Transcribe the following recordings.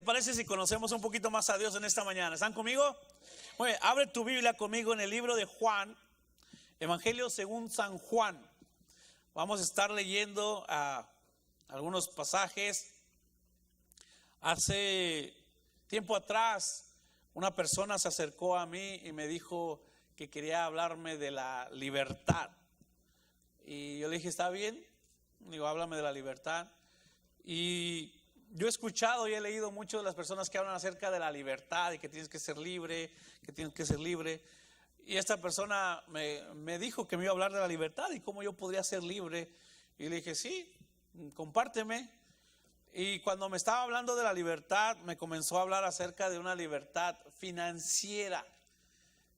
parece si conocemos un poquito más a Dios en esta mañana? ¿Están conmigo? Muy bien, abre tu Biblia conmigo en el libro de Juan, Evangelio según San Juan. Vamos a estar leyendo algunos pasajes. Hace tiempo atrás, una persona se acercó a mí y me dijo que quería hablarme de la libertad. Y yo le dije, ¿está bien? Digo, háblame de la libertad. Y yo he escuchado y he leído mucho de las personas que hablan acerca de la libertad y que tienes que ser libre, que tienes que ser libre. Y esta persona me dijo que me iba a hablar de la libertad y cómo yo podría ser libre. Y le dije, sí, compárteme. Y cuando me estaba hablando de la libertad, me comenzó a hablar acerca de una libertad financiera.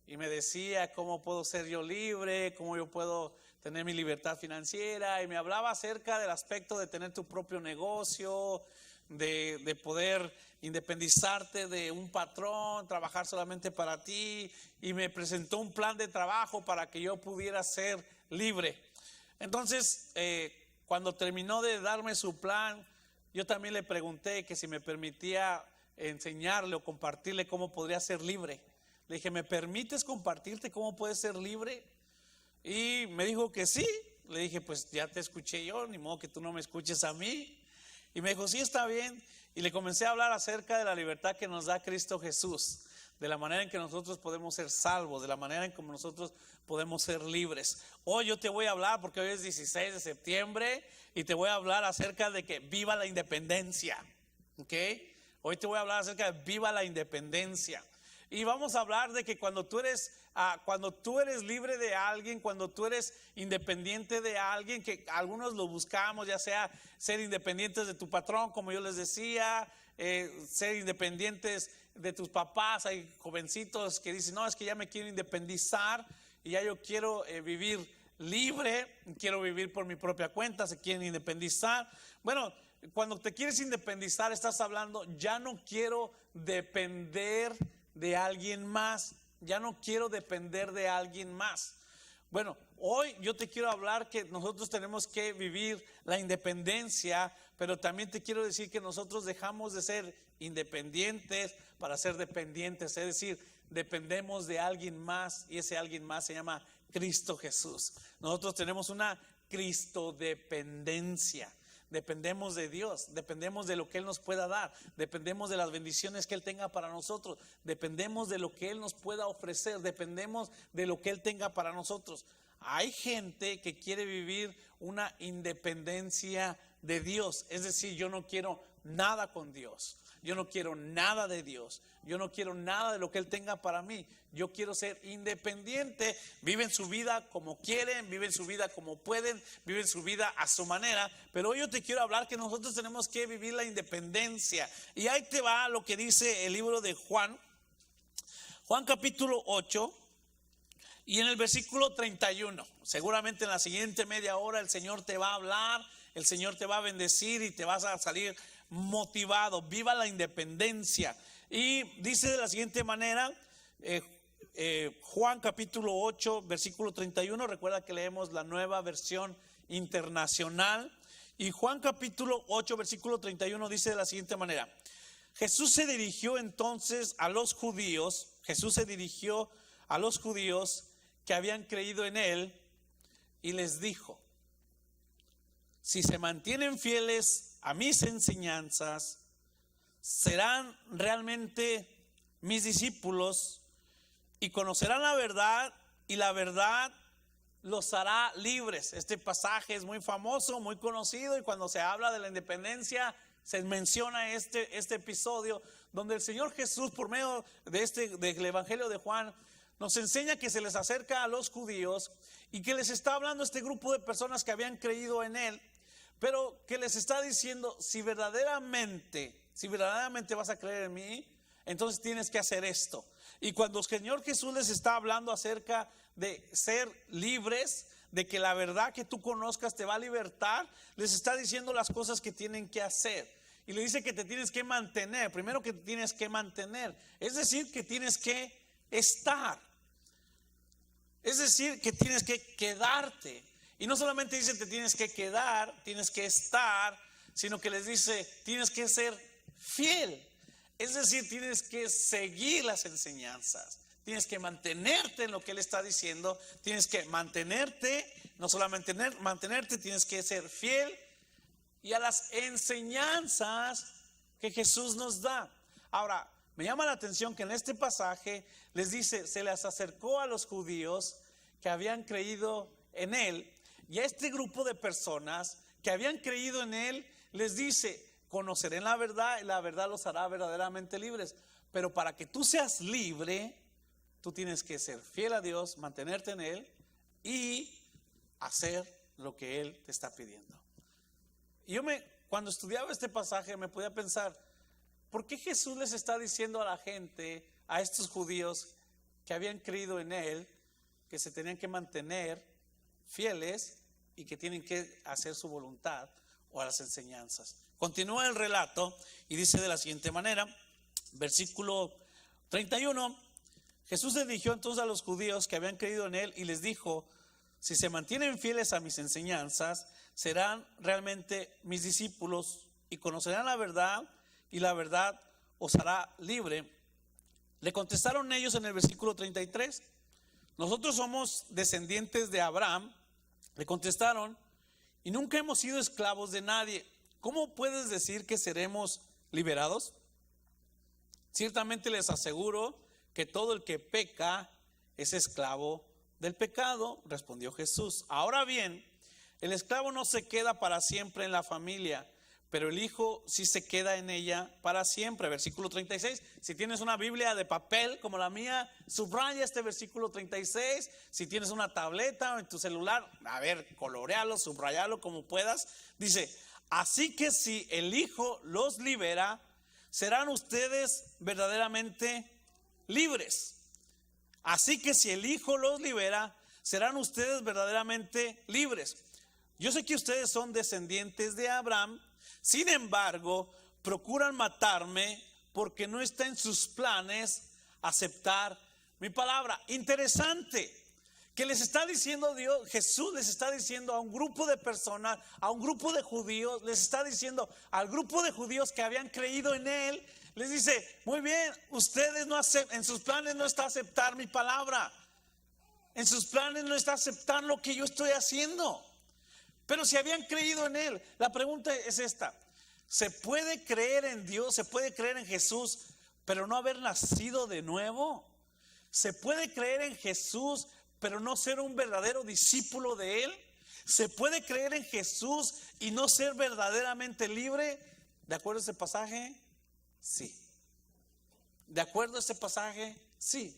Y me decía cómo puedo ser yo libre, cómo yo puedo tener mi libertad financiera. Y me hablaba acerca del aspecto de tener tu propio negocio, de poder independizarte de un patrón, trabajar solamente para ti. Y me presentó un plan de trabajo para que yo pudiera ser libre. Entonces, cuando terminó de darme su plan, yo también le pregunté que si me permitía enseñarle o compartirle cómo podría ser libre. Le dije, ¿me permites compartirte cómo puedes ser libre? Y me dijo que sí. Le dije, pues ya te escuché yo, ni modo que tú no me escuches a mí. Y me dijo, sí, está bien. Y le comencé a hablar acerca de la libertad que nos da Cristo Jesús, de la manera en que nosotros podemos ser salvos, de la manera en que nosotros podemos ser libres. Hoy yo te voy a hablar, porque hoy es 16 de septiembre, y te voy a hablar acerca de que viva la independencia. ¿Ok? Hoy te voy a hablar acerca de viva la independencia. Y vamos a hablar de que cuando tú eres libre de alguien, cuando tú eres independiente de alguien, que algunos lo buscamos, ya sea ser independientes de tu patrón, como yo les decía, ser independientes de tus papás. Hay jovencitos que dicen, no, es que ya me quiero independizar y ya yo quiero vivir libre, quiero vivir por mi propia cuenta, se quieren independizar. Bueno, cuando te quieres independizar, estás hablando, ya no quiero depender de alguien más, ya no quiero depender de alguien más. Bueno, hoy yo te quiero hablar que nosotros tenemos que vivir la independencia, pero también te quiero decir que nosotros dejamos de ser independientes para ser dependientes, es decir, dependemos de alguien más y ese alguien más se llama Cristo Jesús. Nosotros tenemos una cristodependencia. Dependemos de Dios, dependemos de lo que Él nos pueda dar, dependemos de las bendiciones que Él tenga para nosotros, dependemos de lo que Él nos pueda ofrecer, dependemos de lo que Él tenga para nosotros. Hay gente que quiere vivir una independencia de Dios, es decir, yo no quiero nada con Dios, yo no quiero nada de Dios, yo no quiero nada de lo que Él tenga para mí. Yo quiero ser independiente. Viven su vida como quieren, viven su vida como pueden, viven su vida a su manera. Pero hoy yo te quiero hablar que nosotros tenemos que vivir la independencia. Y ahí te va lo que dice el libro de Juan, Juan capítulo 8, y en el versículo 31. Seguramente en la siguiente media hora el Señor te va a hablar, el Señor te va a bendecir y te vas a salir motivado. Viva la independencia. Y dice de la siguiente manera, Juan capítulo 8 versículo 31, recuerda que leemos la Nueva Versión Internacional. Y Juan capítulo 8 versículo 31 dice de la siguiente manera: Jesús se dirigió entonces a los judíos, que habían creído en Él y les dijo: si se mantienen fieles a mis enseñanzas, serán realmente mis discípulos y conocerán la verdad, y la verdad los hará libres. Este pasaje es muy famoso, muy conocido, y cuando se habla de la independencia se menciona este episodio donde el Señor Jesús, por medio del Evangelio de Juan, nos enseña que se les acerca a los judíos y que les está hablando a este grupo de personas que habían creído en Él, pero que les está diciendo: si verdaderamente vas a creer en mí, entonces tienes que hacer esto. Y cuando el Señor Jesús les está hablando acerca de ser libres, de que la verdad que tú conozcas te va a libertar, les está diciendo las cosas que tienen que hacer. Y le dice que te tienes que mantener. Primero, que te tienes que mantener, es decir, que tienes que estar, es decir, que tienes que quedarte. Y no solamente dice te tienes que quedar, tienes que estar, sino que les dice tienes que ser fiel. Es decir, tienes que seguir las enseñanzas. Tienes que mantenerte en lo que Él está diciendo. Tienes que mantenerte, no solamente mantenerte, tienes que ser fiel y a las enseñanzas que Jesús nos da. Ahora, me llama la atención que en este pasaje les dice, se les acercó a los judíos que habían creído en Él, y a este grupo de personas que habían creído en Él, les dice, conocerán la verdad y la verdad los hará verdaderamente libres. Pero para que tú seas libre, tú tienes que ser fiel a Dios, mantenerte en Él y hacer lo que Él te está pidiendo. Y cuando estudiaba este pasaje me podía pensar, ¿por qué Jesús les está diciendo a la gente, a estos judíos que habían creído en Él, que se tenían que mantener fieles y que tienen que hacer su voluntad o a las enseñanzas? Continúa el relato y dice de la siguiente manera, versículo 31, Jesús se dirigió entonces a los judíos que habían creído en Él y les dijo, si se mantienen fieles a mis enseñanzas, serán realmente mis discípulos y conocerán la verdad y la verdad os hará libre. Le contestaron ellos en el versículo 33, nosotros somos descendientes de Abraham. Le contestaron, y nunca hemos sido esclavos de nadie. ¿Cómo puedes decir que seremos liberados? Ciertamente les aseguro que todo el que peca es esclavo del pecado, respondió Jesús. Ahora bien, el esclavo no se queda para siempre en la familia, pero el hijo sí se queda en ella para siempre. Versículo 36, si tienes una Biblia de papel como la mía, subraya este versículo 36. Si tienes una tableta o en tu celular, a ver, colorealo, subrayalo como puedas. Dice, así que si el hijo los libera, serán ustedes verdaderamente libres. Así que si el hijo los libera, serán ustedes verdaderamente libres. Yo sé que ustedes son descendientes de Abraham. Sin embargo, procuran matarme porque no está en sus planes aceptar mi palabra. Interesante que les está diciendo Dios, Jesús les está diciendo a un grupo de personas, a un grupo de judíos, les está diciendo al grupo de judíos que habían creído en Él, les dice, muy bien, ustedes no aceptan, en sus planes no está aceptar mi palabra, en sus planes no está aceptar lo que yo estoy haciendo. Pero si habían creído en Él, la pregunta es esta, ¿se puede creer en Dios, se puede creer en Jesús, pero no haber nacido de nuevo? ¿Se puede creer en Jesús, pero no ser un verdadero discípulo de Él? ¿Se puede creer en Jesús y no ser verdaderamente libre? ¿De acuerdo a este pasaje? Sí. ¿De acuerdo a este pasaje? Sí.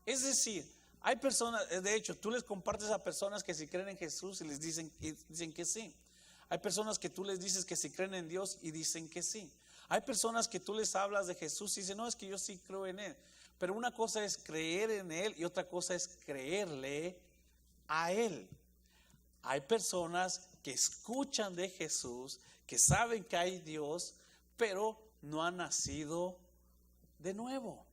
Es decir, hay personas, de hecho, tú les compartes a personas que si creen en Jesús y les dicen que sí. Hay personas que tú les dices que si creen en Dios y dicen que sí. Hay personas que tú les hablas de Jesús y dicen, no, es que yo sí creo en Él. Pero una cosa es creer en Él y otra cosa es creerle a Él. Hay personas que escuchan de Jesús, que saben que hay Dios, pero no han nacido de nuevo.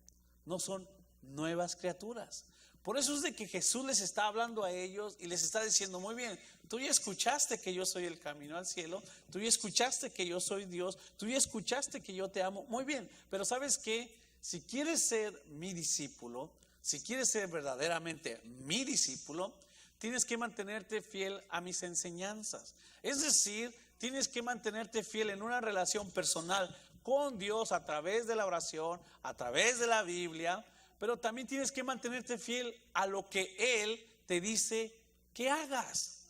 No son nuevas criaturas. Por eso es de que Jesús les está hablando a ellos y les está diciendo, muy bien, tú ya escuchaste que yo soy el camino al cielo, tú ya escuchaste que yo soy Dios, tú ya escuchaste que yo te amo, muy bien, pero ¿sabes qué? Si quieres ser mi discípulo, si quieres ser verdaderamente mi discípulo, tienes que mantenerte fiel a mis enseñanzas. Es decir, tienes que mantenerte fiel en una relación personal con Dios a través de la oración, a través de la Biblia, pero también tienes que mantenerte fiel a lo que Él te dice que hagas.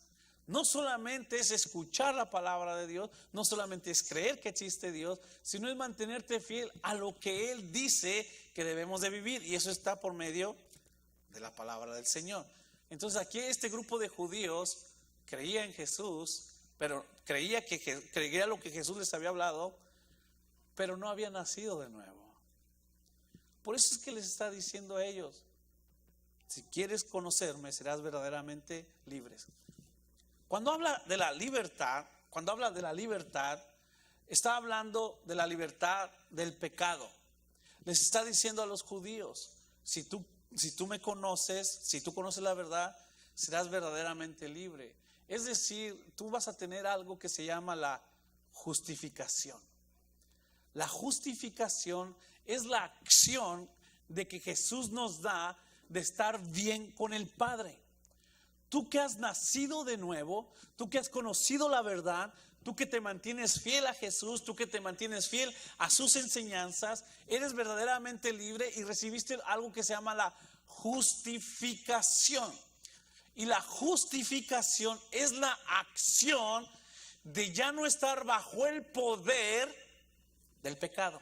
No solamente es escuchar la palabra de Dios, no solamente es creer que existe Dios, sino es mantenerte fiel a lo que Él dice que debemos de vivir. Y eso está por medio de la palabra del Señor. Entonces aquí este grupo de judíos creía en Jesús, pero creía lo que Jesús les había hablado, pero no había nacido de nuevo. Por eso es que les está diciendo a ellos, si quieres conocerme, serás verdaderamente libres. Cuando habla de la libertad, está hablando de la libertad del pecado. Les está diciendo a los judíos, si tú me conoces, si tú conoces la verdad, serás verdaderamente libre. Es decir, tú vas a tener algo que se llama la justificación. La justificación es la acción de que Jesús nos da de estar bien con el Padre. Tú que has nacido de nuevo, tú que has conocido la verdad, tú que te mantienes fiel a Jesús, tú que te mantienes fiel a sus enseñanzas, eres verdaderamente libre y recibiste algo que se llama la justificación. Y la justificación es la acción de ya no estar bajo el poder del pecado.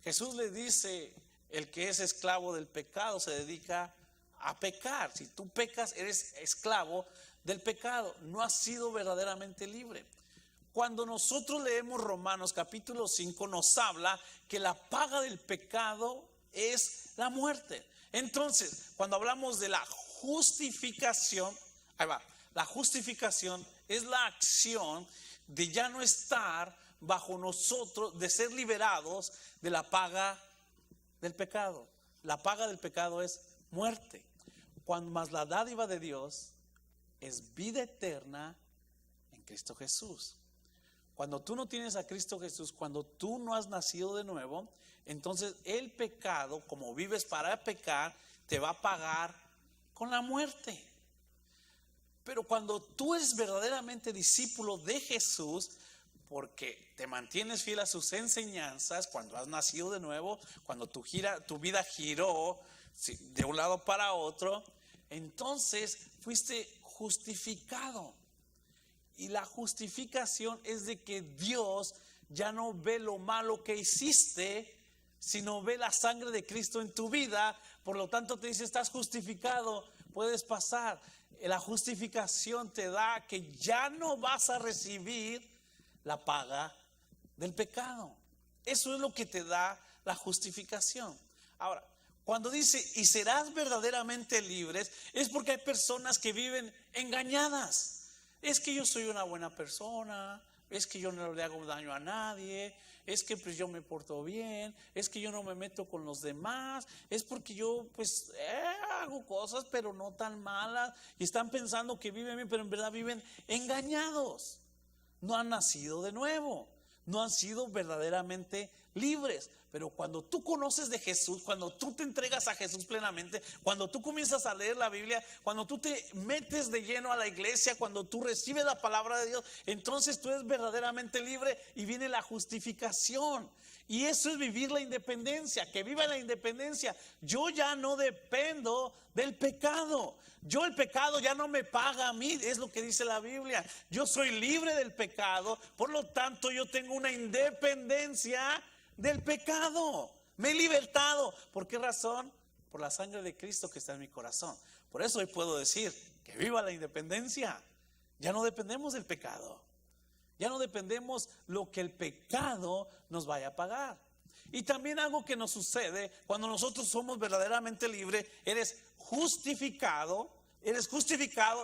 Jesús le dice, el que es esclavo del pecado se dedica a pecar. Si tú pecas, eres esclavo del pecado. No has sido verdaderamente libre. Cuando nosotros leemos Romanos capítulo 5, nos habla que la paga del pecado es la muerte. Entonces, cuando hablamos de la justificación, ahí va, la justificación es la acción de ya no estar bajo nosotros, de ser liberados de la paga del pecado. La paga del pecado es muerte. Cuando más la dádiva de Dios es vida eterna en Cristo Jesús. Cuando tú no tienes a Cristo Jesús, cuando tú no has nacido de nuevo, entonces el pecado, como vives para pecar, te va a pagar con la muerte. Pero cuando tú eres verdaderamente discípulo de Jesús, porque te mantienes fiel a sus enseñanzas, cuando has nacido de nuevo, cuando tu vida giró de un lado para otro, entonces fuiste justificado. Y la justificación es de que Dios ya no ve lo malo que hiciste, sino ve la sangre de Cristo en tu vida. Por lo tanto te dice, estás justificado, puedes pasar. La justificación te da que ya no vas a recibir la paga del pecado. Eso es lo que te da la justificación. Ahora, cuando dice, y serás verdaderamente libres, es porque hay personas que viven engañadas. Es que yo soy una buena persona, es que yo no le hago daño a nadie, es que pues yo me porto bien, es que yo no me meto con los demás, es porque yo pues hago cosas pero no tan malas, y están pensando que viven bien, pero en verdad viven engañados. No han nacido de nuevo, no han sido verdaderamente libres. Pero cuando tú conoces de Jesús, cuando tú te entregas a Jesús plenamente, cuando tú comienzas a leer la Biblia, cuando tú te metes de lleno a la iglesia, cuando tú recibes la palabra de Dios, entonces tú eres verdaderamente libre y viene la justificación. Y eso es vivir la independencia, que viva la independencia. Yo ya no dependo del pecado. El pecado ya no me paga a mí, es lo que dice la Biblia. Yo soy libre del pecado, por lo tanto yo tengo una independencia del pecado. Me he libertado. ¿Por qué razón? Por la sangre de Cristo que está en mi corazón. Por eso hoy puedo decir que viva la independencia. Ya no dependemos del pecado. Ya no dependemos lo que el pecado nos vaya a pagar. Y también algo que nos sucede cuando nosotros somos verdaderamente libres, eres justificado,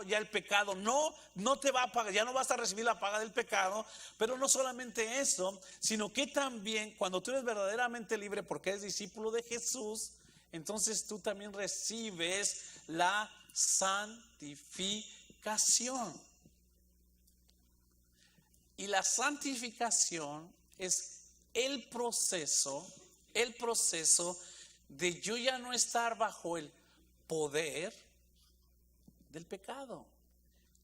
ya el pecado no te va a pagar, ya no vas a recibir la paga del pecado. Pero no solamente eso, sino que también cuando tú eres verdaderamente libre porque eres discípulo de Jesús, entonces tú también recibes la santificación. Y la santificación es el proceso de yo ya no estar bajo el poder del pecado.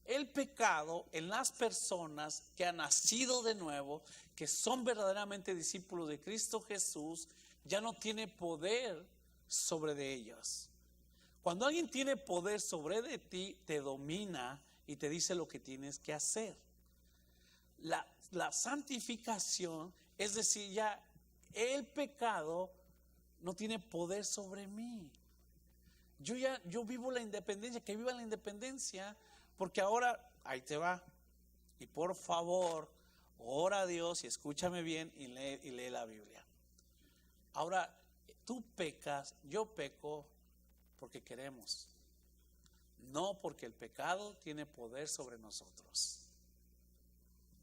El pecado en las personas que han nacido de nuevo, que son verdaderamente discípulos de Cristo Jesús, ya no tiene poder sobre de ellos. Cuando alguien tiene poder sobre de ti, te domina y te dice lo que tienes que hacer. La santificación, es decir, ya el pecado no tiene poder sobre mí. Yo vivo la independencia, que viva la independencia, porque ahora, ahí te va, y por favor, ora a Dios y escúchame bien y lee la Biblia. Ahora, tú pecas, yo peco porque queremos, no porque el pecado tiene poder sobre nosotros.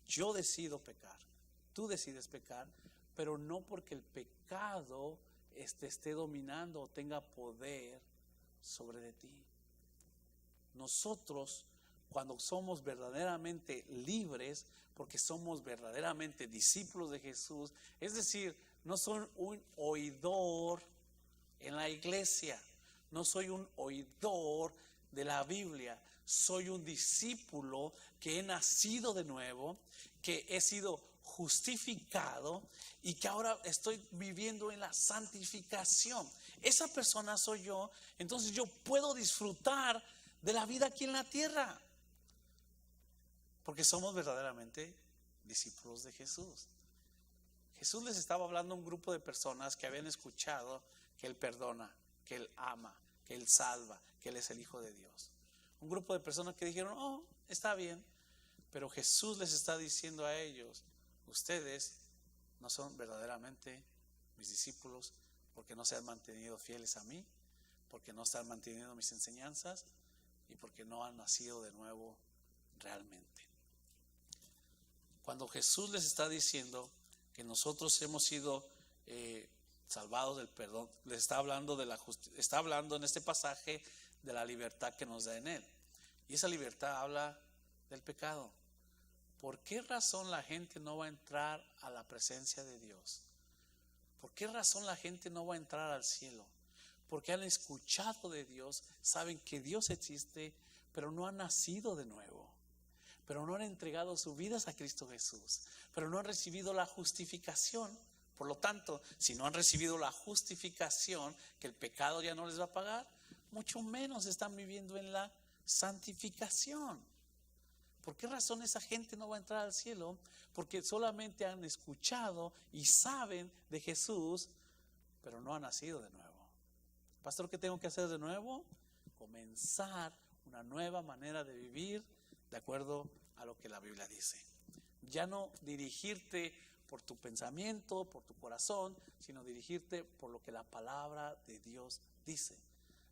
Yo decido pecar, tú decides pecar, pero no porque el pecado esté dominando o tenga poder sobre de ti. Nosotros, cuando somos verdaderamente libres, porque somos verdaderamente discípulos de Jesús, es decir, no soy un oidor en la iglesia, no soy un oidor de la Biblia, soy un discípulo que he nacido de nuevo, que he sido justificado y que ahora estoy viviendo en la santificación. Esa persona soy yo, entonces yo puedo disfrutar de la vida aquí en la tierra, porque somos verdaderamente discípulos de Jesús. Jesús les estaba hablando a un grupo de personas que habían escuchado que Él perdona, que Él ama, que Él salva, que Él es el Hijo de Dios. Un grupo de personas que dijeron, oh, está bien, pero Jesús les está diciendo a ellos, ustedes no son verdaderamente mis discípulos porque no se han mantenido fieles a mí, porque no están manteniendo mis enseñanzas y porque no han nacido de nuevo realmente. Cuando Jesús les está diciendo que nosotros hemos sido salvados del perdón, les está hablando está hablando en este pasaje de la libertad que nos da en Él. Y esa libertad habla del pecado. ¿Por qué razón la gente no va a entrar a la presencia de Dios? ¿Por qué razón la gente no va a entrar al cielo? Porque han escuchado de Dios, saben que Dios existe, pero no han nacido de nuevo, pero no han entregado sus vidas a Cristo Jesús, pero no han recibido la justificación. Por lo tanto, si no han recibido la justificación, que el pecado ya no les va a pagar, mucho menos están viviendo en la santificación. ¿Por qué razón esa gente no va a entrar al cielo? Porque solamente han escuchado y saben de Jesús, pero no han nacido de nuevo. Pastor, ¿qué tengo que hacer de nuevo? Comenzar una nueva manera de vivir de acuerdo a lo que la Biblia dice. Ya no dirigirte por tu pensamiento, por tu corazón, sino dirigirte por lo que la palabra de Dios dice.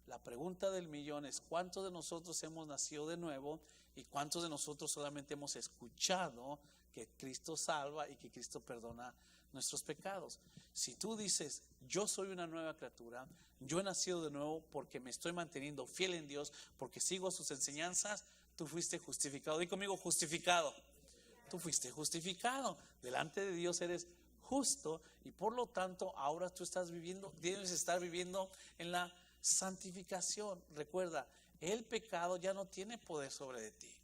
La pregunta del millón es: ¿cuántos de nosotros hemos nacido de nuevo y cuántos de nosotros solamente hemos escuchado que Cristo salva y que Cristo perdona nuestros pecados? Si tú dices, yo soy una nueva criatura, yo he nacido de nuevo porque me estoy manteniendo fiel en Dios, porque sigo sus enseñanzas, tú fuiste justificado. Di conmigo, justificado. Tú fuiste justificado. Delante de Dios eres justo y por lo tanto ahora tú debes estar viviendo en la santificación. Recuerda, el pecado ya no tiene poder sobre de ti.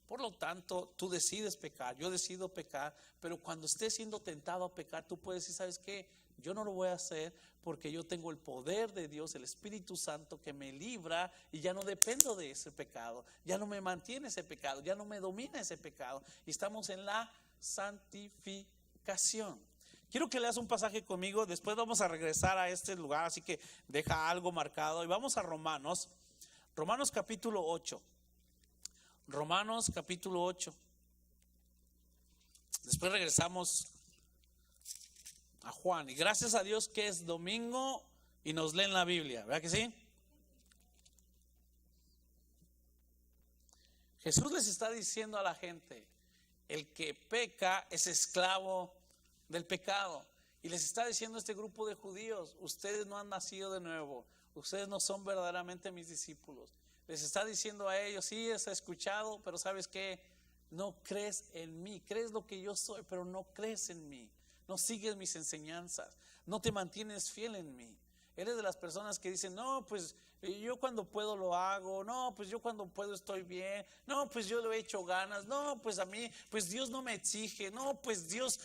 Por lo tanto, tú decides pecar, yo decido pecar, pero cuando estés siendo tentado a pecar, tú puedes decir, ¿sabes qué? Yo no lo voy a hacer porque yo tengo el poder de Dios, el Espíritu Santo que me libra y ya no dependo de ese pecado, ya no me mantiene ese pecado, ya no me domina ese pecado. Y estamos en la santificación. Quiero que leas un pasaje conmigo, después vamos a regresar a este lugar, así que deja algo marcado y vamos a Romanos capítulo 8. Romanos capítulo 8. Después regresamos a Juan. Y gracias a Dios que es domingo y nos leen la Biblia, ¿verdad que sí? Jesús les está diciendo a la gente: el que peca es esclavo del pecado. Y les está diciendo a este grupo de judíos: ustedes no han nacido de nuevo, ustedes no son verdaderamente mis discípulos. Les está diciendo a ellos: sí, has escuchado, pero ¿sabes qué? No crees en mí, crees lo que yo soy, pero no crees en mí, no sigues mis enseñanzas, no te mantienes fiel en mí. Eres de las personas que dicen: no, pues yo cuando puedo lo hago, no, pues yo cuando puedo estoy bien, no, pues yo le he hecho ganas, no, pues a mí, pues Dios no me exige, no, pues Dios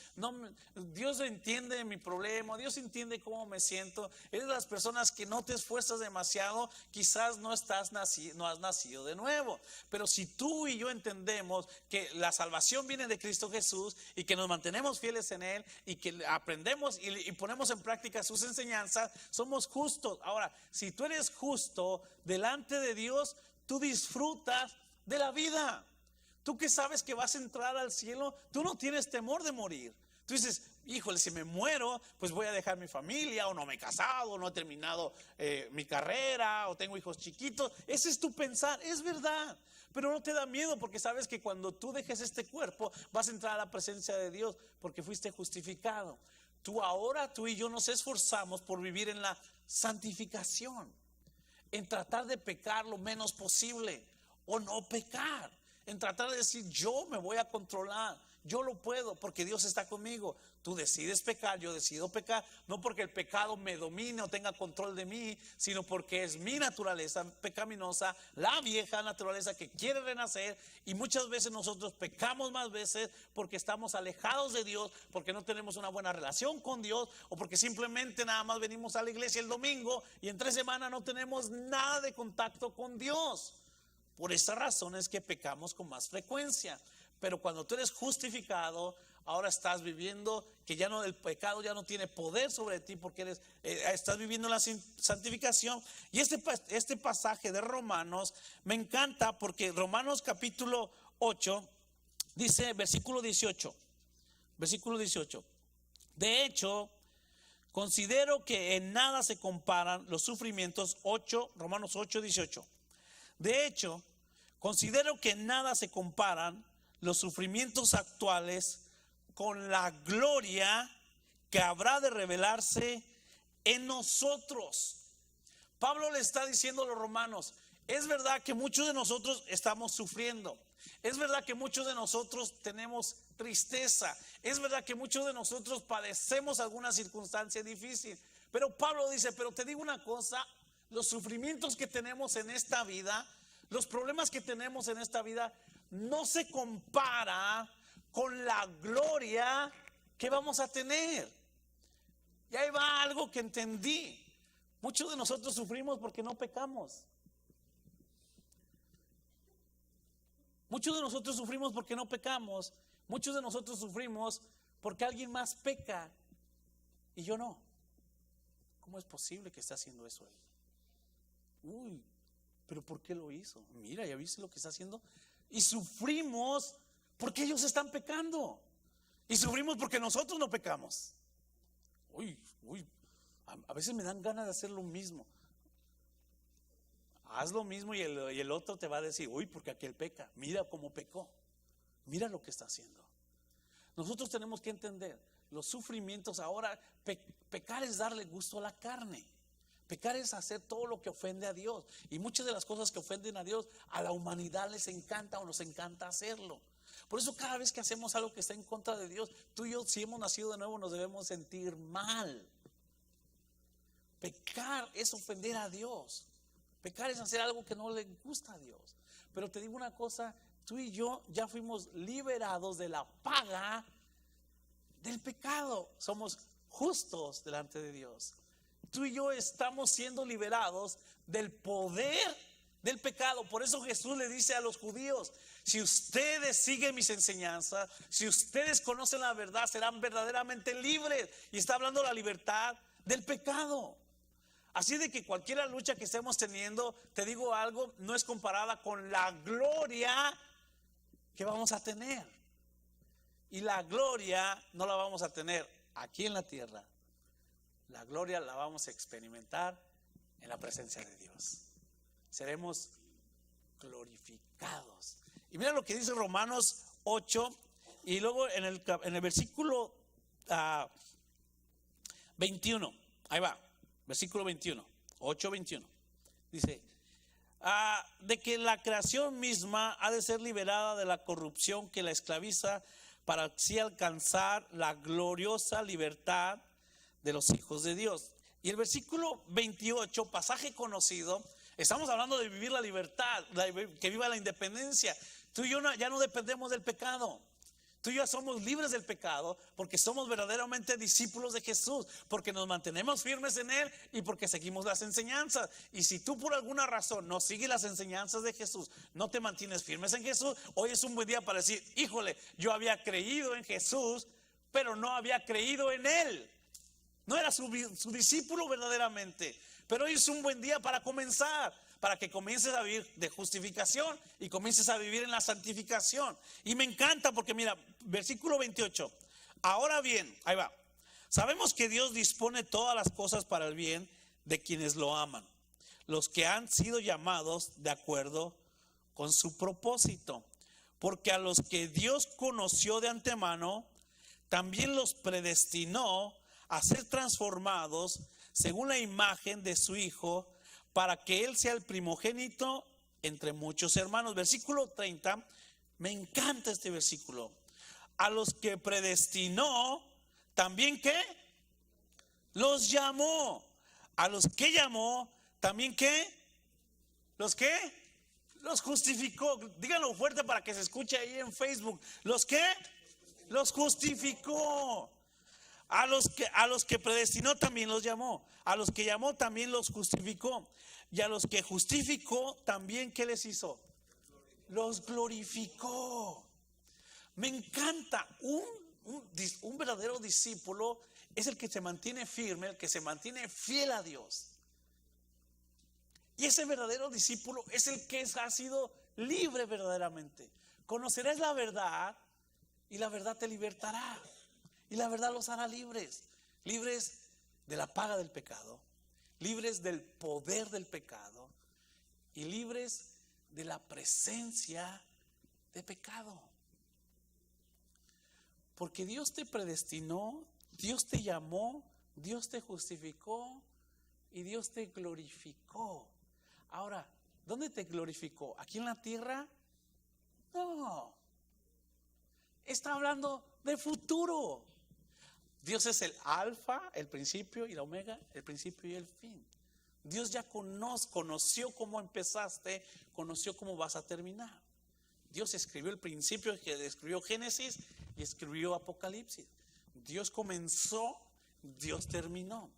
entiende mi problema, Dios entiende cómo me siento. Eres de las personas que no te esfuerzas demasiado, quizás no has nacido de nuevo. Pero si tú y yo entendemos que la salvación viene de Cristo Jesús y que nos mantenemos fieles en Él y que aprendemos y ponemos en práctica sus enseñanzas, somos justos. Ahora, si tú eres justo delante de Dios, tú disfrutas de la vida. Tú que sabes que vas a entrar al cielo, tú no tienes temor de morir. Tú dices: híjole, si me muero, pues voy a dejar mi familia, o no me he casado, o no he terminado mi carrera, o tengo hijos chiquitos. Ese es tu pensar, es verdad. Pero no te da miedo porque sabes que cuando tú dejes este cuerpo vas a entrar a la presencia de Dios porque fuiste justificado. Tú y yo nos esforzamos por vivir en la santificación, en tratar de pecar lo menos posible o no pecar, en tratar de decir: yo me voy a controlar, yo lo puedo porque Dios está conmigo. Tú decides pecar, yo decido pecar, no porque el pecado me domine o tenga control de mí, sino porque es mi naturaleza pecaminosa, la vieja naturaleza que quiere renacer. Y muchas veces nosotros pecamos más veces porque estamos alejados de Dios, porque no tenemos una buena relación con Dios, o porque simplemente nada más venimos a la iglesia el domingo y en 3 semanas no tenemos nada de contacto con Dios. Por esta razón es que pecamos con más frecuencia. Pero cuando tú eres justificado, ahora estás viviendo que ya no, el pecado ya no tiene poder sobre ti, porque estás viviendo la santificación. Y este pasaje de Romanos me encanta, porque Romanos capítulo 8 dice, versículo 18, de hecho, considero que en nada se comparan los sufrimientos, Romanos 8, 18. De hecho, considero que en nada se comparan los sufrimientos actuales con la gloria que habrá de revelarse en nosotros. Pablo le está diciendo a los romanos, es verdad que muchos de nosotros estamos sufriendo, es verdad que muchos de nosotros tenemos tristeza, es verdad que muchos de nosotros padecemos alguna circunstancia difícil, pero Pablo dice, pero te digo una cosa, los sufrimientos que tenemos en esta vida, los problemas que tenemos en esta vida, no se compara con la gloria que vamos a tener. Y ahí va algo que entendí. Muchos de nosotros sufrimos porque no pecamos. Muchos de nosotros sufrimos porque no pecamos. Muchos de nosotros sufrimos porque alguien más peca y yo no. ¿Cómo es posible que esté haciendo eso él? Uy, pero ¿por qué lo hizo? Mira, ¿ya viste lo que está haciendo? Y sufrimos porque ellos están pecando. Y sufrimos porque nosotros no pecamos. Uy, a veces me dan ganas de hacer lo mismo. Haz lo mismo y el otro te va a decir, uy, porque aquel peca. Mira cómo pecó. Mira lo que está haciendo. Nosotros tenemos que entender los sufrimientos. Ahora, pecar es darle gusto a la carne. Pecar es hacer todo lo que ofende a Dios. Y muchas de las cosas que ofenden a Dios, a la humanidad les encanta o nos encanta hacerlo. Por eso cada vez que hacemos algo que está en contra de Dios, tú y yo, si hemos nacido de nuevo, nos debemos sentir mal. Pecar es ofender a Dios. Pecar es hacer algo que no le gusta a Dios. Pero te digo una cosa, tú y yo ya fuimos liberados de la paga del pecado. Somos justos delante de Dios. Tú y yo estamos siendo liberados del poder del pecado. Por eso Jesús le dice a los judíos, si ustedes siguen mis enseñanzas, si ustedes conocen la verdad, serán verdaderamente libres. Y está hablando de la libertad del pecado. Así de que cualquier lucha que estemos teniendo, te digo algo, no es comparada con la gloria que vamos a tener. Y la gloria no la vamos a tener aquí en la tierra. La gloria la vamos a experimentar en la presencia de Dios. Seremos glorificados. Y mira lo que dice Romanos 8, y luego en el versículo 21, ahí va, versículo 21, 8:21, dice, de que la creación misma ha de ser liberada de la corrupción que la esclaviza, para así alcanzar la gloriosa libertad de los hijos de Dios. Y el versículo 28, pasaje conocido, estamos hablando de vivir la libertad, que viva la independencia. Tú y yo ya no dependemos del pecado. Tú y yo somos libres del pecado porque somos verdaderamente discípulos de Jesús, porque nos mantenemos firmes en Él y porque seguimos las enseñanzas. Y si tú por alguna razón no sigues las enseñanzas de Jesús, no te mantienes firmes en Jesús, hoy es un buen día para decir, híjole, yo había creído en Jesús, pero no había creído en Él. No era su discípulo verdaderamente. Pero hoy es un buen día para comenzar, para que comiences a vivir de justificación y comiences a vivir en la santificación. Y me encanta porque mira, versículo 28. Ahora bien, ahí va. Sabemos que Dios dispone todas las cosas para el bien de quienes lo aman, los que han sido llamados de acuerdo con su propósito. Porque a los que Dios conoció de antemano, también los predestinó a ser transformados según la imagen de su Hijo, para que Él sea el primogénito entre muchos hermanos. Versículo 30, me encanta este versículo. A los que predestinó, también ¿qué? Los llamó. A los que llamó, también ¿qué? ¿Los qué? Los justificó. Díganlo fuerte para que se escuche ahí en Facebook. ¿Los qué? Los justificó. A los que predestinó también los llamó. A los que llamó también los justificó. Y a los que justificó también ¿qué les hizo? Los glorificó. Me encanta. Un verdadero discípulo es el que se mantiene firme, el que se mantiene fiel a Dios. Y ese verdadero discípulo es el que ha sido libre verdaderamente. Conocerás la verdad y la verdad te libertará. Y la verdad los hará libres. Libres de la paga del pecado, libres del poder del pecado y libres de la presencia de pecado. Porque Dios te predestinó, Dios te llamó, Dios te justificó y Dios te glorificó. Ahora, ¿dónde te glorificó? ¿Aquí en la tierra? No. Está hablando de futuro. Dios es el alfa, el principio y la omega, el principio y el fin. Dios ya conoció cómo empezaste, conoció cómo vas a terminar. Dios escribió el principio, que escribió Génesis y escribió Apocalipsis. Dios comenzó, Dios terminó.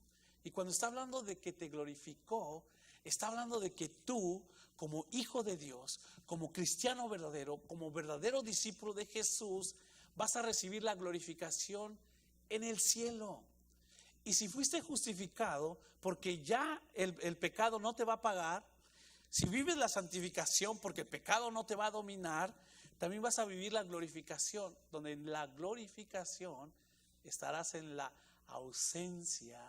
Y cuando está hablando de que te glorificó, está hablando de que tú, como hijo de Dios, como cristiano verdadero, como verdadero discípulo de Jesús, vas a recibir la glorificación en el cielo. Y si fuiste justificado, porque ya el pecado no te va a pagar, si vives la santificación, porque el pecado no te va a dominar, también vas a vivir la glorificación, donde en la glorificación estarás en la ausencia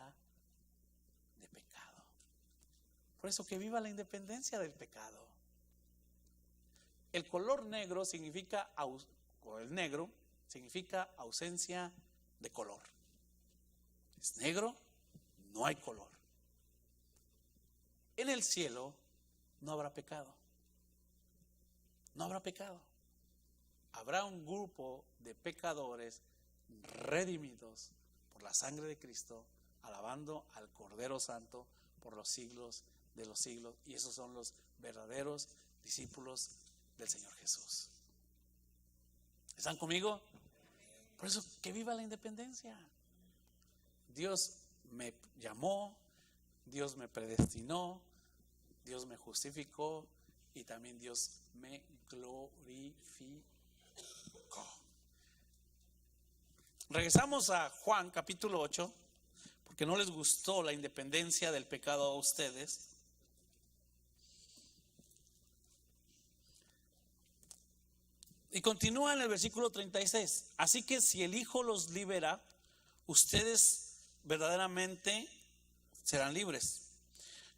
de pecado. Por eso que viva la independencia del pecado. El color negro significa, o el negro significa ausencia de color. Es negro, no hay color. En el cielo no habrá pecado. No habrá pecado. Habrá un grupo de pecadores redimidos por la sangre de Cristo, alabando al Cordero Santo por los siglos de los siglos. Y esos son los verdaderos discípulos del Señor Jesús. ¿Están conmigo? Por eso que viva la independencia. Dios me llamó, Dios me predestinó, Dios me justificó y también Dios me glorificó. Regresamos a Juan capítulo 8, porque no les gustó la independencia del pecado a ustedes. Y continúa en el versículo 36. Así que si el Hijo los libera, ustedes verdaderamente serán libres.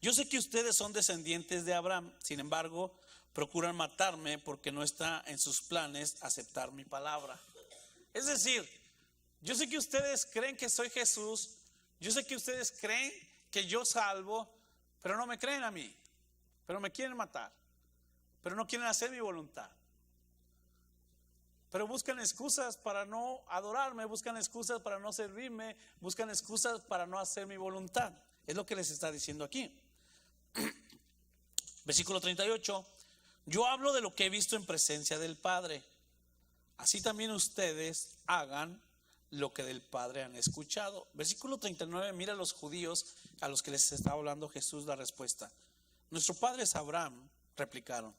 Yo sé que ustedes son descendientes de Abraham, sin embargo, procuran matarme porque no está en sus planes aceptar mi palabra. Es decir, yo sé que ustedes creen que soy Jesús, yo sé que ustedes creen que yo salvo, pero no me creen a mí, pero me quieren matar, pero no quieren hacer mi voluntad. Pero buscan excusas para no adorarme, buscan excusas para no servirme, buscan excusas para no hacer mi voluntad. Es lo que les está diciendo aquí. Versículo 38. Yo hablo de lo que he visto en presencia del Padre. Así también ustedes hagan lo que del Padre han escuchado. Versículo 39. Mira a los judíos a los que les está hablando Jesús la respuesta. Nuestro padre es Abraham, replicaron.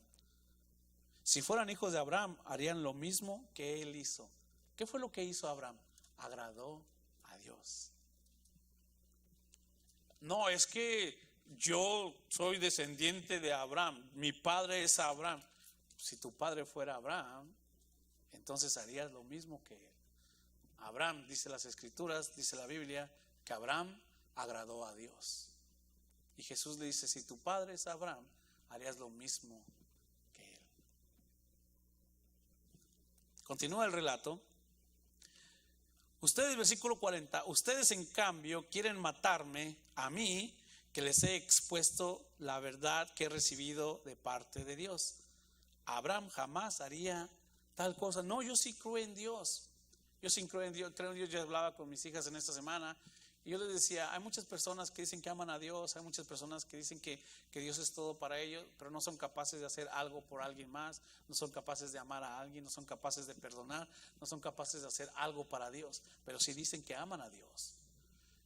Si fueran hijos de Abraham, harían lo mismo que él hizo. ¿Qué fue lo que hizo Abraham? Agradó a Dios. No, es que yo soy descendiente de Abraham, mi padre es Abraham. Si tu padre fuera Abraham, entonces harías lo mismo que él. Abraham, dice las Escrituras, dice la Biblia, que Abraham agradó a Dios. Y Jesús le dice, si tu padre es Abraham, harías lo mismo. Continúa el relato. Ustedes, versículo 40, ustedes en cambio quieren matarme a mí, que les he expuesto la verdad que he recibido de parte de Dios. Abraham jamás haría tal cosa. No, yo sí creo en Dios. Yo sí creo en Dios, yo hablaba con mis hijas en esta semana y yo les decía, hay muchas personas que dicen que aman a Dios, hay muchas personas que dicen que Dios es todo para ellos, pero no son capaces de hacer algo por alguien más, no son capaces de amar a alguien, no son capaces de perdonar, no son capaces de hacer algo para Dios, pero sí dicen que aman a Dios.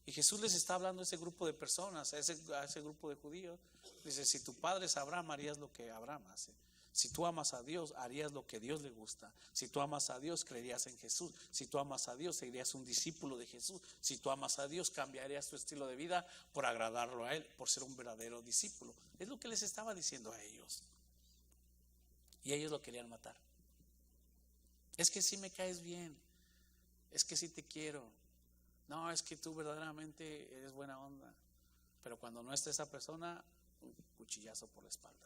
Y Jesús les está hablando a ese grupo de personas, a ese grupo de judíos. Dice, si tu padre es Abraham, harías lo que Abraham hace. Si tú amas a Dios, harías lo que Dios le gusta. Si tú amas a Dios, creerías en Jesús. Si tú amas a Dios, serías un discípulo de Jesús. Si tú amas a Dios, cambiarías tu estilo de vida por agradarlo a Él, por ser un verdadero discípulo. Es lo que les estaba diciendo a ellos. Y ellos lo querían matar. Es que sí me caes bien. Es que sí te quiero. No, es que tú verdaderamente eres buena onda. Pero cuando no esté esa persona, un cuchillazo por la espalda.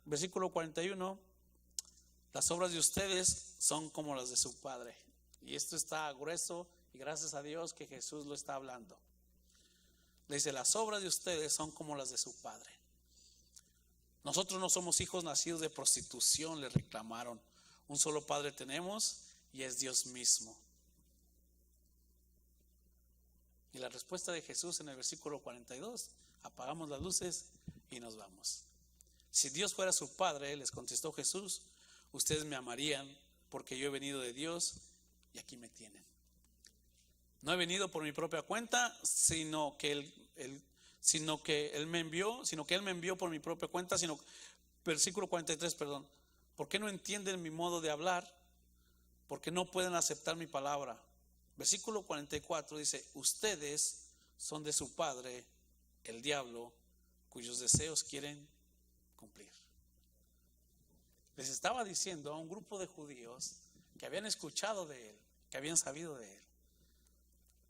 Versículo 41. Las obras de ustedes son como las de su padre. Y esto está grueso y gracias a Dios que Jesús lo está hablando. Le dice, las obras de ustedes son como las de su padre. Nosotros no somos hijos nacidos de prostitución, le reclamaron. Un solo padre tenemos y es Dios mismo. Y la respuesta de Jesús en el versículo 42, apagamos las luces y nos vamos. Si Dios fuera su padre, les contestó Jesús, ustedes me amarían porque yo he venido de Dios y aquí me tienen. No he venido por mi propia cuenta, sino que Él me envió por mi propia cuenta, versículo 43, perdón. ¿Por qué no entienden mi modo de hablar? ¿Por qué no pueden aceptar mi palabra? Versículo 44 dice, ustedes son de su padre, el diablo, cuyos deseos quieren cumplir. Les estaba diciendo a un grupo de judíos que habían escuchado de él, que habían sabido de él.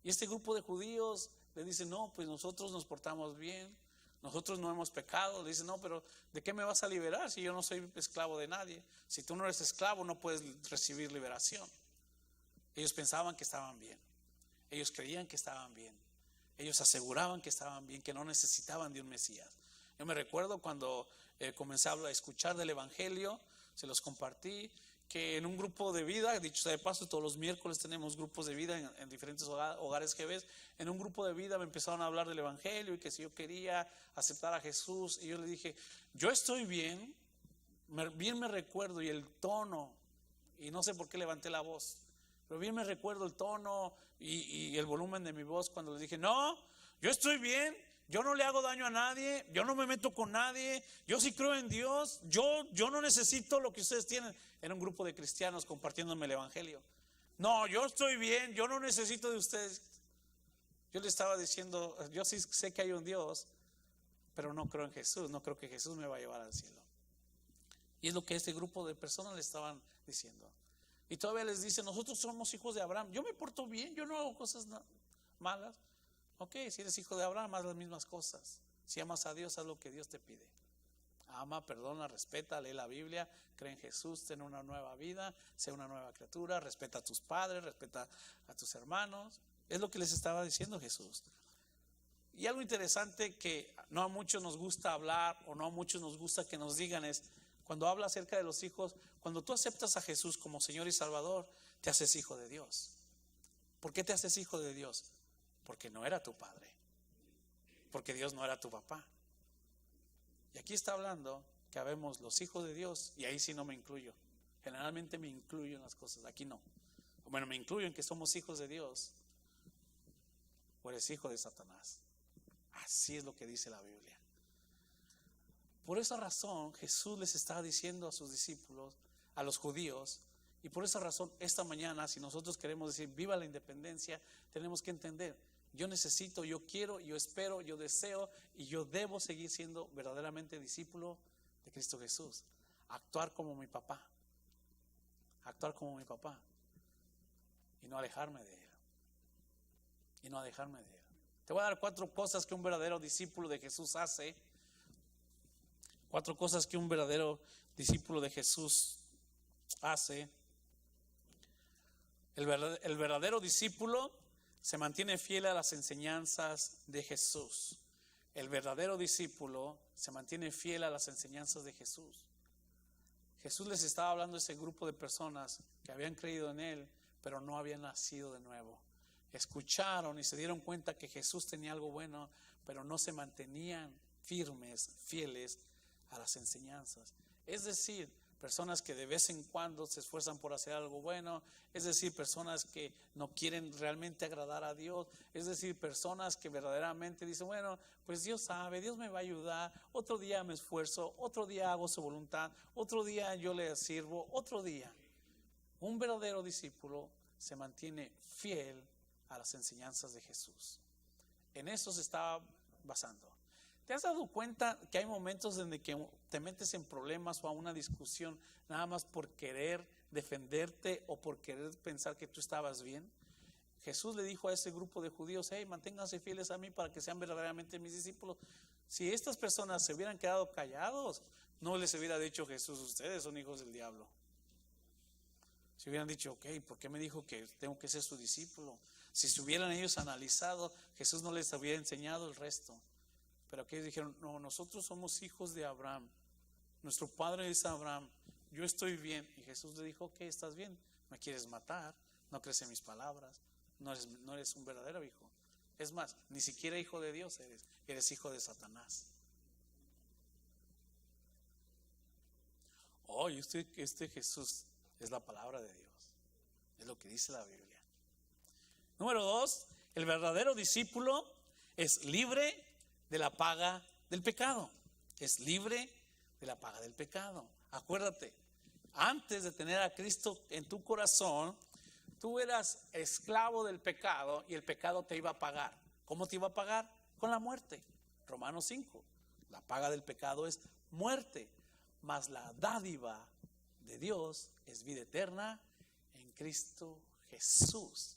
Y este grupo de judíos le dice, no, pues nosotros nos portamos bien, nosotros no hemos pecado. Le dice, no, pero ¿de qué me vas a liberar si yo no soy esclavo de nadie? Si tú no eres esclavo, no puedes recibir liberación. Ellos pensaban que estaban bien, ellos creían que estaban bien, ellos aseguraban que estaban bien, que no necesitaban de un Mesías. Yo me recuerdo cuando comencé a escuchar del Evangelio, se los compartí, que en un grupo de vida, dicho sea de paso, todos los miércoles tenemos grupos de vida en diferentes hogares que ves. En un grupo de vida me empezaron a hablar del Evangelio y que si yo quería aceptar a Jesús, y yo le dije, yo estoy bien, bien me recuerdo, y el tono, y no sé por qué levanté la voz, pero bien me recuerdo el tono y el volumen de mi voz cuando les dije, no, yo estoy bien, yo no le hago daño a nadie, yo no me meto con nadie, yo sí creo en Dios, yo no necesito lo que ustedes tienen. Era un grupo de cristianos compartiéndome el Evangelio. No, yo estoy bien, yo no necesito de ustedes. Yo le estaba diciendo, yo sí sé que hay un Dios, pero no creo en Jesús, no creo que Jesús me va a llevar al cielo. Y es lo que este grupo de personas le estaban diciendo. Y todavía les dice, nosotros somos hijos de Abraham, yo me porto bien, yo no hago cosas malas. Ok, si eres hijo de Abraham, haz las mismas cosas. Si amas a Dios, haz lo que Dios te pide. Ama, perdona, respeta, lee la Biblia, cree en Jesús, ten una nueva vida, sé una nueva criatura, respeta a tus padres, respeta a tus hermanos. Es lo que les estaba diciendo Jesús. Y algo interesante que no a muchos nos gusta hablar o no a muchos nos gusta que nos digan es, cuando habla acerca de los hijos, cuando tú aceptas a Jesús como Señor y Salvador, te haces hijo de Dios. ¿Por qué te haces hijo de Dios? Porque no era tu padre, porque Dios no era tu papá. Y aquí está hablando que habemos los hijos de Dios, y ahí sí no me incluyo. Generalmente me incluyo en las cosas, aquí no. Bueno, me incluyo en que somos hijos de Dios, o eres hijo de Satanás. Así es lo que dice la Biblia. Por esa razón Jesús les estaba diciendo a sus discípulos, a los judíos, y por esa razón esta mañana, si nosotros queremos decir viva la independencia, tenemos que entender, yo necesito, yo quiero, yo espero, yo deseo y yo debo seguir siendo verdaderamente discípulo de Cristo Jesús. Actuar como mi papá, actuar como mi papá y no alejarme de Él, y no alejarme de Él. Te voy a dar 4 cosas que un verdadero discípulo de Jesús hace. 4 cosas que un verdadero discípulo de Jesús hace. El verdadero discípulo se mantiene fiel a las enseñanzas de Jesús. El verdadero discípulo se mantiene fiel a las enseñanzas de Jesús. Jesús les estaba hablando a ese grupo de personas que habían creído en Él, pero no habían nacido de nuevo. Escucharon y se dieron cuenta que Jesús tenía algo bueno, pero no se mantenían firmes, fieles a las enseñanzas. Es decir, personas que de vez en cuando se esfuerzan por hacer algo bueno, es decir, personas que no quieren realmente agradar a Dios, es decir, personas que verdaderamente dicen, bueno, pues Dios sabe, Dios me va a ayudar, otro día me esfuerzo, otro día hago su voluntad, otro día yo le sirvo, otro día. Un verdadero discípulo se mantiene fiel a las enseñanzas de Jesús. En eso se estaba basando. ¿Te has dado cuenta que hay momentos en que te metes en problemas o a una discusión nada más por querer defenderte o por querer pensar que tú estabas bien? Jesús le dijo a ese grupo de judíos, hey, manténganse fieles a mí para que sean verdaderamente mis discípulos. Si estas personas se hubieran quedado callados, no les hubiera dicho Jesús, ustedes son hijos del diablo. Si hubieran dicho, ok, ¿por qué me dijo que tengo que ser su discípulo? Si se hubieran ellos analizado, Jesús no les hubiera enseñado el resto. Pero aquellos dijeron, no, nosotros somos hijos de Abraham, nuestro padre es Abraham, yo estoy bien. Y Jesús le dijo, ok, estás bien, me quieres matar, no crees en mis palabras, no eres un verdadero hijo. Es más, ni siquiera hijo de Dios eres hijo de Satanás. Oh, y este Jesús es la palabra de Dios, es lo que dice la Biblia. Número 2, el verdadero discípulo es libre de la paga del pecado. Es libre de la paga del pecado. Acuérdate, antes de tener a Cristo en tu corazón, tú eras esclavo del pecado y el pecado te iba a pagar. ¿Cómo te iba a pagar? Con la muerte. Romanos 5. La paga del pecado es muerte, mas la dádiva de Dios es vida eterna en Cristo Jesús.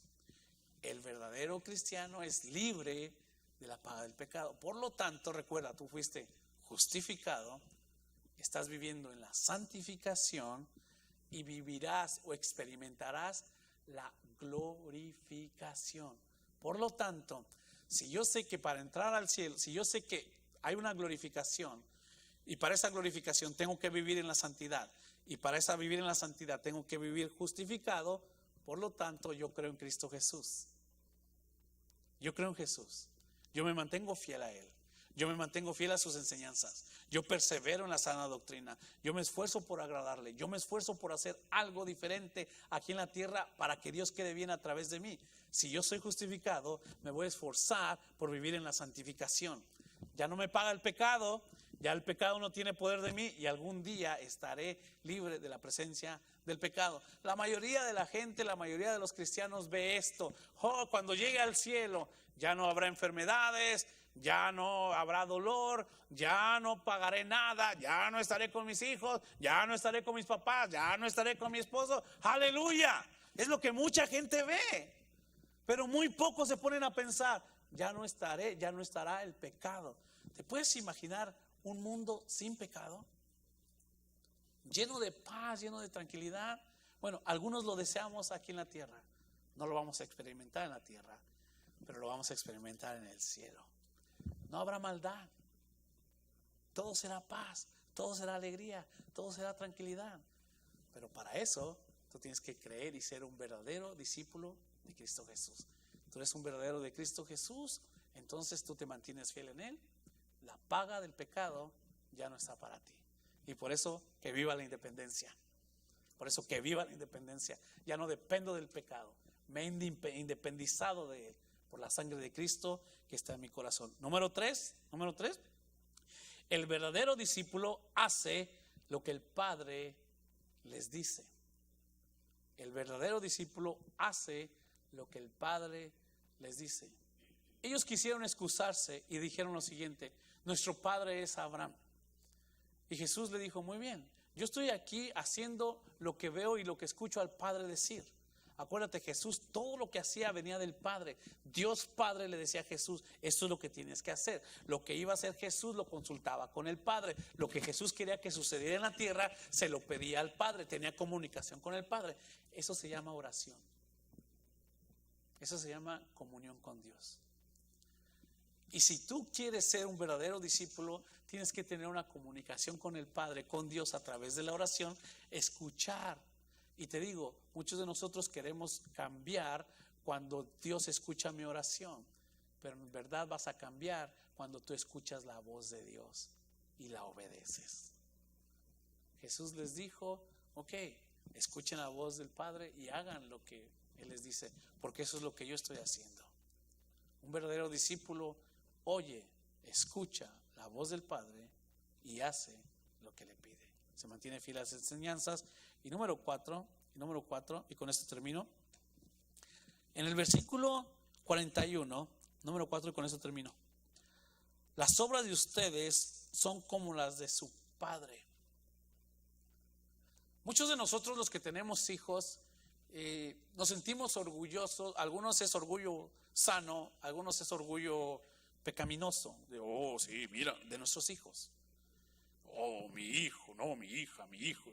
El verdadero cristiano es libre de la paga del pecado. Por lo tanto, recuerda, tú fuiste justificado, estás viviendo en la santificación y vivirás o experimentarás la glorificación. Por lo tanto, si yo sé que para entrar al cielo, si yo sé que hay una glorificación y para esa glorificación tengo que vivir en la santidad y para esa vivir en la santidad tengo que vivir justificado, por lo tanto yo creo en Cristo Jesús. Yo creo en Jesús. Yo me mantengo fiel a Él. Yo me mantengo fiel a sus enseñanzas. Yo persevero en la sana doctrina. Yo me esfuerzo por agradarle. Yo me esfuerzo por hacer algo diferente aquí en la tierra para que Dios quede bien a través de mí. Si yo soy justificado, me voy a esforzar por vivir en la santificación. Ya no me paga el pecado. Ya el pecado no tiene poder de mí y algún día estaré libre de la presencia del pecado. La mayoría de la gente, la mayoría de los cristianos ve esto. Oh, cuando llegue al cielo ya no habrá enfermedades, ya no habrá dolor, ya no pagaré nada, ya no estaré con mis hijos, ya no estaré con mis papás, ya no estaré con mi esposo. ¡Aleluya! Es lo que mucha gente ve. Pero muy pocos se ponen a pensar, ya no estará el pecado. ¿Te puedes imaginar un mundo sin pecado? Lleno de paz, lleno de tranquilidad. Bueno, algunos lo deseamos aquí en la tierra. No lo vamos a experimentar en la tierra, pero lo vamos a experimentar en el cielo. No habrá maldad. Todo será paz, todo será alegría, todo será tranquilidad. Pero para eso tú tienes que creer y ser un verdadero discípulo de Cristo Jesús. Tú eres un verdadero de Cristo Jesús, entonces tú te mantienes fiel en Él. La paga del pecado ya no está para ti. Y por eso que viva la independencia. Por eso que viva la independencia. Ya no dependo del pecado. Me he independizado de él por la sangre de Cristo que está en mi corazón. Número 3. El verdadero discípulo hace lo que el Padre les dice. El verdadero discípulo hace lo que el Padre les dice. Ellos quisieron excusarse y dijeron lo siguiente: nuestro padre es Abraham. Y Jesús le dijo: muy bien, yo estoy aquí haciendo lo que veo y lo que escucho al Padre decir. Acuérdate, Jesús, todo lo que hacía venía del Padre. Dios Padre le decía a Jesús: esto es lo que tienes que hacer. Lo que iba a hacer Jesús lo consultaba con el Padre. Lo que Jesús quería que sucediera en la tierra se lo pedía al Padre. Tenía comunicación con el Padre. Eso se llama oración. Eso se llama comunión con Dios. Y si tú quieres ser un verdadero discípulo, Tienes que tener una comunicación con el Padre, con Dios a través de la oración, escuchar. Y te digo, muchos de nosotros queremos cambiar cuando Dios escucha mi oración, pero en verdad vas a cambiar cuando tú escuchas la voz de Dios y la obedeces. Jesús les dijo, ok, escuchen la voz del Padre y hagan lo que Él les dice, porque eso es lo que yo estoy haciendo. Un verdadero discípulo oye, escucha la voz del Padre y hace lo que le pide. Se mantiene fiel a las enseñanzas. Y número 4, y con esto termino. En el versículo 41, número 4, y con esto termino. Las obras de ustedes son como las de su Padre. Muchos de nosotros, los que tenemos hijos, nos sentimos orgullosos. Algunos es orgullo sano, algunos es orgullo pecaminoso. De, oh, sí, mira, de nuestros hijos. Oh, mi hijo, no, mi hija, mi hijo.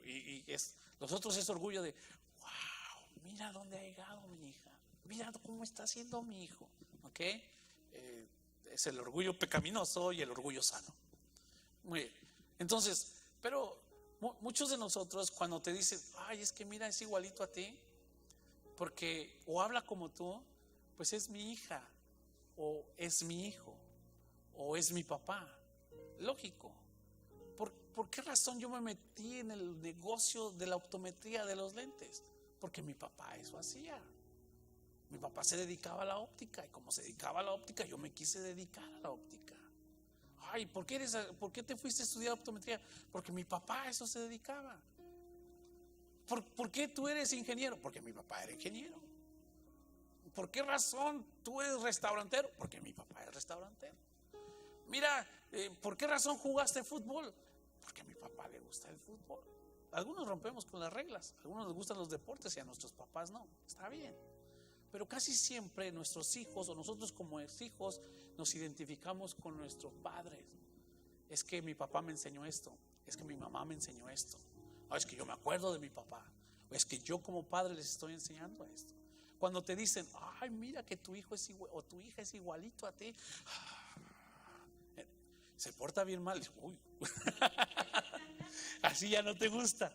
Los otros es orgullo de, wow, mira dónde ha llegado mi hija. Mira cómo está haciendo mi hijo. ¿Ok? Es el orgullo pecaminoso y el orgullo sano. Muy bien. Entonces, pero muchos de nosotros cuando te dicen, ay, es que mira, es igualito a ti, porque o habla como tú, pues es mi hija, o es mi hijo, o es mi papá. Lógico. ¿Por qué razón yo me metí en el negocio de la optometría de los lentes? Porque mi papá eso hacía. Mi papá se dedicaba a la óptica, y como se dedicaba a la óptica, yo me quise dedicar a la óptica. Ay, ¿por qué te fuiste a estudiar optometría? Porque mi papá a eso se dedicaba. ¿Por qué tú eres ingeniero? Porque mi papá era ingeniero. ¿Por qué razón tú eres restaurantero? Porque mi papá es restaurantero. Mira, ¿por qué razón jugaste fútbol? Porque a mi papá le gusta el fútbol. Algunos rompemos con las reglas, a algunos les gustan los deportes y a nuestros papás no. Está bien. Pero casi siempre nuestros hijos o nosotros como hijos nos identificamos con nuestros padres. Es que mi papá me enseñó esto, es que mi mamá me enseñó esto, es que yo me acuerdo de mi papá, o es que yo como padre les estoy enseñando esto. Cuando te dicen, ay, mira que tu hijo es igual, o tu hija es igualito a ti, se porta bien mal, uy, así ya no te gusta.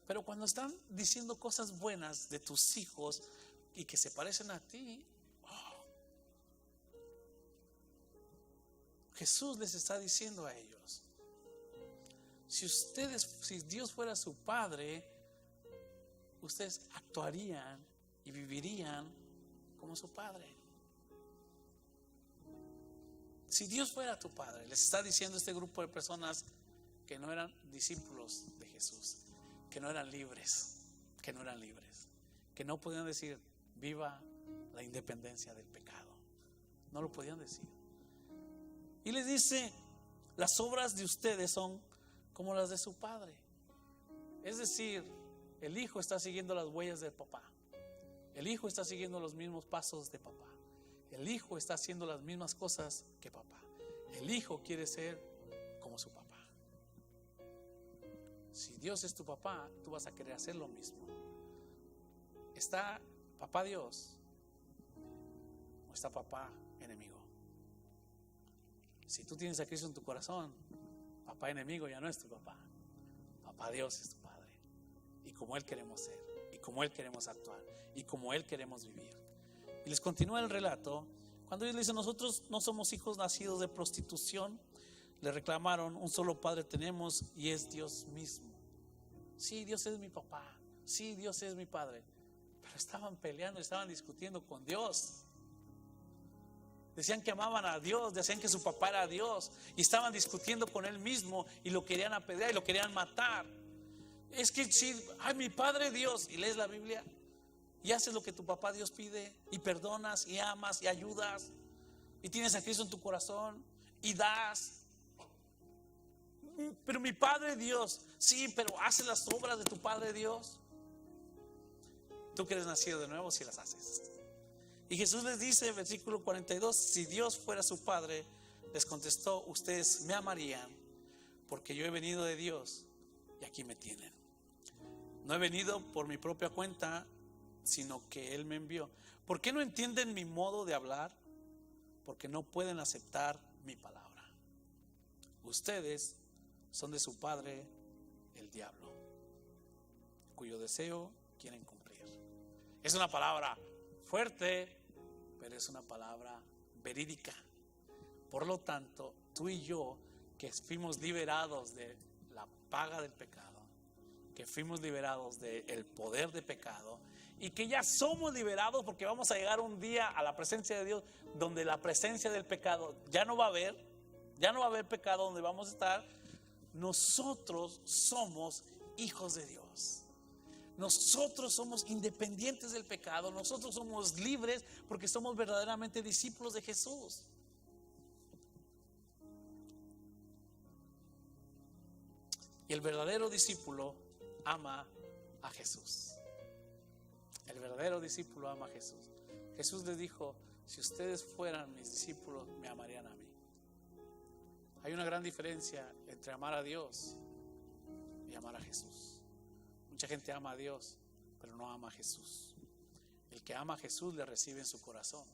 Pero cuando están diciendo cosas buenas de tus hijos y que se parecen a ti, Jesús les está diciendo a ellos, si Dios fuera su Padre, ustedes actuarían y vivirían como su Padre. Si Dios fuera tu Padre, les está diciendo este grupo de personas que no eran discípulos de Jesús, que no eran libres, que no podían decir viva la independencia del pecado. No lo podían decir. Y les dice, las obras de ustedes son como las de su padre. Es decir, el hijo está siguiendo las huellas del papá. El hijo está siguiendo los mismos pasos de papá. El hijo está haciendo las mismas cosas que papá. El hijo quiere ser como su papá. Si Dios es tu papá, tú vas a querer hacer lo mismo. ¿Está papá Dios o está papá enemigo? Si tú tienes a Cristo en tu corazón, papá enemigo ya no es tu papá. Papá Dios es tu Padre. Y como Él queremos ser, y como Él queremos actuar, y como Él queremos vivir. Y les continúa el relato. Cuando ellos le dicen, nosotros no somos hijos nacidos de prostitución, le reclamaron, un solo Padre tenemos y es Dios mismo. Sí, Dios es mi papá. Sí, Dios es mi Padre. Pero estaban peleando, estaban discutiendo con Dios. Decían que amaban a Dios, decían que su papá era Dios, y estaban discutiendo con Él mismo y lo querían apedrear y lo querían matar. Es que si, ay, mi Padre Dios, y lees la Biblia y haces lo que tu papá Dios pide, y perdonas y amas y ayudas, y tienes a Cristo en tu corazón y das. Pero mi Padre Dios, sí, pero haces las obras de tu Padre Dios. Tú que eres nacido de nuevo, si las haces. Y Jesús les dice, versículo 42, si Dios fuera su Padre, les contestó, ustedes me amarían, porque yo he venido de Dios y aquí me tienen. No he venido por mi propia cuenta, sino que Él me envió. ¿Por qué no entienden mi modo de hablar? Porque no pueden aceptar mi palabra. Ustedes son de su padre el diablo, cuyo deseo quieren cumplir. Es una palabra fuerte, pero es una palabra verídica. Por lo tanto, tú y yo, que fuimos liberados de la paga del pecado, que fuimos liberados del poder de pecado, y que ya somos liberados, porque vamos a llegar un día a la presencia de Dios, donde la presencia del pecado ya no va a haber pecado donde vamos a estar. Nosotros somos hijos de Dios. Nosotros somos independientes del pecado. Nosotros somos libres porque somos verdaderamente discípulos de Jesús. Y el verdadero discípulo ama a Jesús. El verdadero discípulo ama a Jesús. Jesús les dijo: si ustedes fueran mis discípulos, me amarían a mí. Hay una gran diferencia entre amar a Dios y amar a Jesús. Mucha gente ama a Dios, pero no ama a Jesús. El que ama a Jesús le recibe en su corazón.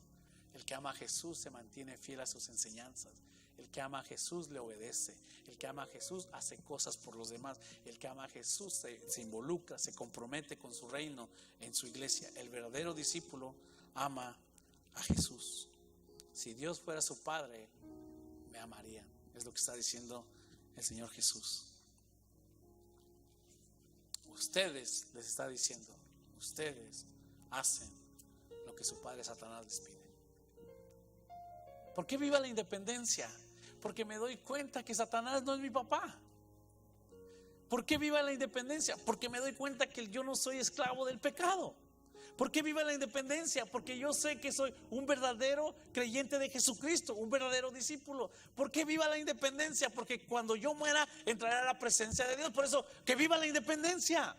El que ama a Jesús se mantiene fiel a sus enseñanzas. El que ama a Jesús le obedece. El que ama a Jesús hace cosas por los demás. El que ama a Jesús se involucra, se compromete con su reino en su iglesia. El verdadero discípulo ama a Jesús. Si Dios fuera su Padre, me amarían. Es lo que está diciendo el Señor Jesús. Ustedes, les está diciendo, ustedes hacen lo que su padre Satanás les pide. ¿Por qué viva la independencia? Porque me doy cuenta que Satanás no es mi papá. ¿Por qué viva la independencia? Porque me doy cuenta que yo no soy esclavo del pecado. ¿Por qué viva la independencia? Porque yo sé que soy un verdadero creyente de Jesucristo, un verdadero discípulo. ¿Por qué viva la independencia? Porque cuando yo muera entraré a la presencia de Dios. Por eso, que viva la independencia.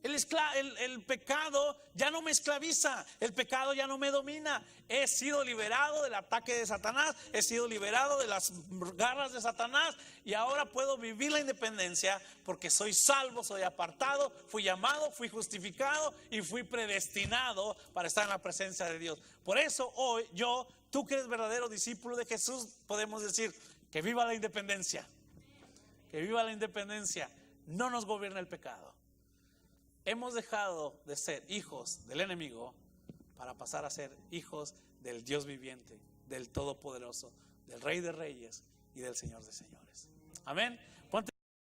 El pecado ya no me esclaviza, el pecado ya no me domina. He sido liberado del ataque de Satanás, he sido liberado de las garras de Satanás, y ahora puedo vivir la independencia porque soy salvo, soy apartado, fui llamado, fui justificado y fui predestinado para estar en la presencia de Dios. Por eso hoy tú que eres verdadero discípulo de Jesús, podemos decir: que viva la independencia, que viva la independencia. No nos gobierna el pecado. Hemos dejado de ser hijos del enemigo para pasar a ser hijos del Dios viviente, del Todopoderoso, del Rey de Reyes y del Señor de Señores. Amén. Ponte